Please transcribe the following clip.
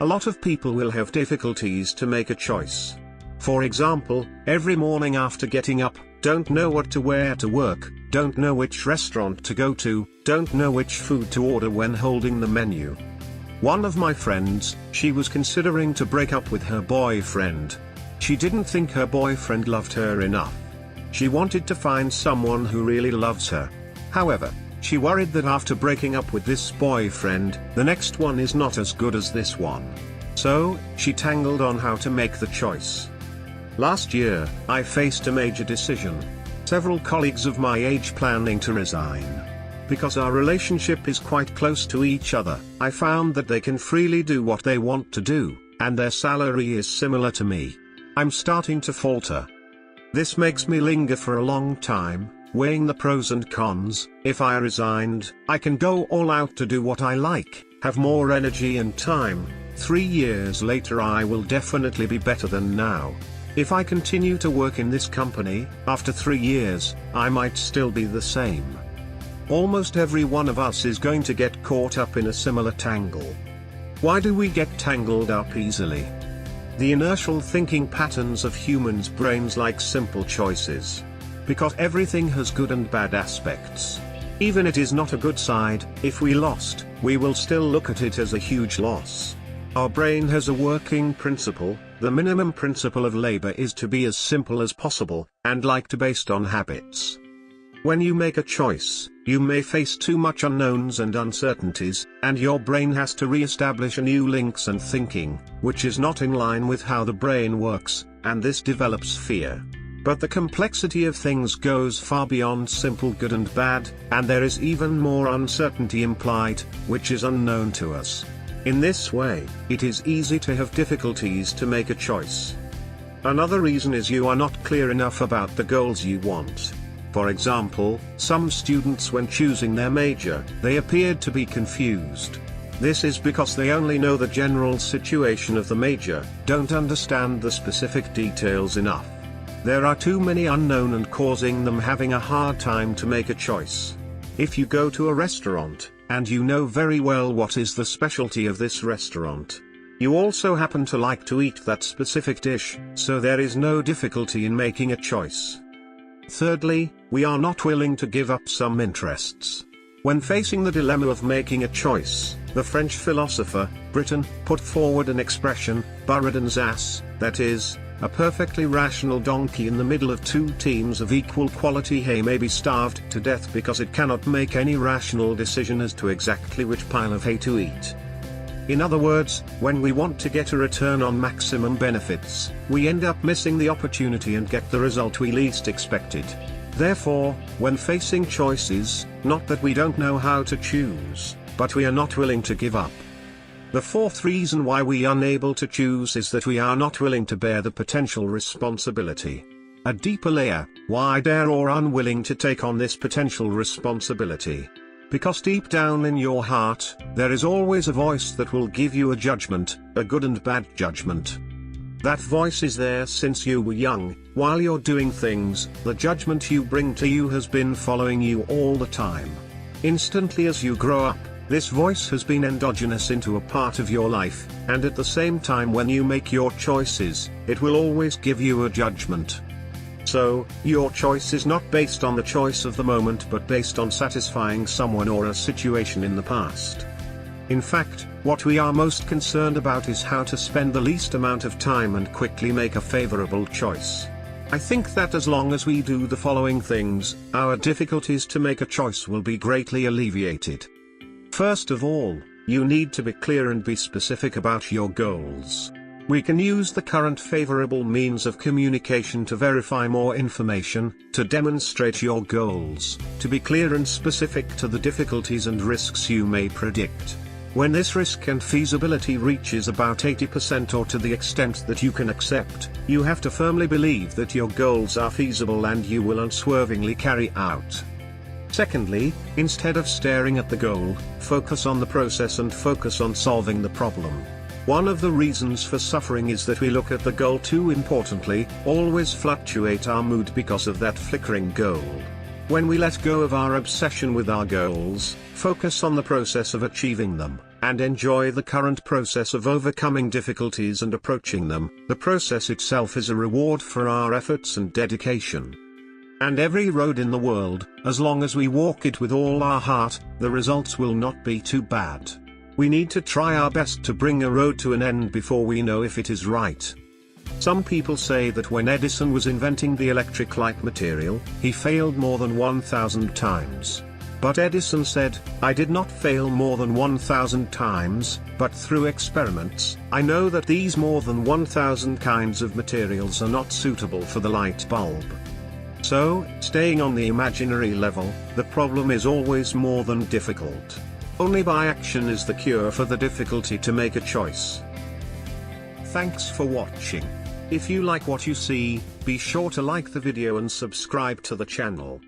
A lot of people will have difficulties to make a choice. For example, every morning after getting up, don't know what to wear to work, don't know which restaurant to go to, don't know which food to order when holding the menu. One of my friends, she was considering to break up with her boyfriend. She didn't think her boyfriend loved her enough. She wanted to find someone who really loves her. However, she worried that after breaking up with this boyfriend, the next one is not as good as this one. So, she tangled on how to make the choice. Last year, I faced a major decision. Several colleagues of my age planning to resign. Because our relationship is quite close to each other, I found that they can freely do what they want to do, and their salary is similar to me. I'm starting to falter. This makes me linger for a long time, weighing the pros and cons. If I resigned, I can go all out to do what I like, have more energy and time. 3 years later I will definitely be better than now. If I continue to work in this company, after 3 years, I might still be the same. Almost every one of us is going to get caught up in a similar tangle. Why do we get tangled up easily? The inertial thinking patterns of humans' brains like simple choices. Because everything has good and bad aspects. Even it is not a good side, if we lost, we will still look at it as a huge loss. Our brain has a working principle. The minimum principle of labor is to be as simple as possible, and like to based on habits. When you make a choice, you may face too much unknowns and uncertainties, and your brain has to re-establish a new links and thinking, which is not in line with how the brain works, and this develops fear. But the complexity of things goes far beyond simple good and bad, and there is even more uncertainty implied, which is unknown to us. In this way, it is easy to have difficulties to make a choice. Another reason is you are not clear enough about the goals you want. For example, some students when choosing their major, they appeared to be confused. This is because they only know the general situation of the major, don't understand the specific details enough. There are too many unknown and causing them having a hard time to make a choice. If you go to a restaurant, and you know very well what is the specialty of this restaurant. You also happen to like to eat that specific dish, so there is no difficulty in making a choice. Thirdly, we are not willing to give up some interests. When facing the dilemma of making a choice, the French philosopher, Britain, put forward an expression, Buridan's ass, that is, a perfectly rational donkey in the middle of two teams of equal quality hay may be starved to death because it cannot make any rational decision as to exactly which pile of hay to eat. In other words, when we want to get a return on maximum benefits, we end up missing the opportunity and get the result we least expected. Therefore, when facing choices, not that we don't know how to choose, but we are not willing to give up. The fourth reason why we are unable to choose is that we are not willing to bear the potential responsibility. A deeper layer, why dare or unwilling to take on this potential responsibility? Because deep down in your heart, there is always a voice that will give you a judgment, a good and bad judgment. That voice is there since you were young. While you're doing things, the judgment you bring to you has been following you all the time. Instantly as you grow up, this voice has been endogenous into a part of your life, and at the same time when you make your choices, it will always give you a judgment. So, your choice is not based on the choice of the moment but based on satisfying someone or a situation in the past. In fact, what we are most concerned about is how to spend the least amount of time and quickly make a favorable choice. I think that as long as we do the following things, our difficulties to make a choice will be greatly alleviated. First of all, you need to be clear and be specific about your goals. We can use the current favorable means of communication to verify more information, to demonstrate your goals, to be clear and specific to the difficulties and risks you may predict. When this risk and feasibility reaches about 80% or to the extent that you can accept, you have to firmly believe that your goals are feasible and you will unswervingly carry out. Secondly, instead of staring at the goal, focus on the process and focus on solving the problem. One of the reasons for suffering is that we look at the goal too importantly, always fluctuate our mood because of that flickering goal. When we let go of our obsession with our goals, focus on the process of achieving them, and enjoy the current process of overcoming difficulties and approaching them. The process itself is a reward for our efforts and dedication. And every road in the world, as long as we walk it with all our heart, the results will not be too bad. We need to try our best to bring a road to an end before we know if it is right. Some people say that when Edison was inventing the electric light material, he failed more than 1,000 times. But Edison said, "I did not fail more than 1,000 times, but through experiments, I know that these more than 1,000 kinds of materials are not suitable for the light bulb." So, staying on the imaginary level, the problem is always more than difficult. Only by action is the cure for the difficulty to make a choice. Thanks for watching. If you like what you see, be sure to like the video and subscribe to the channel.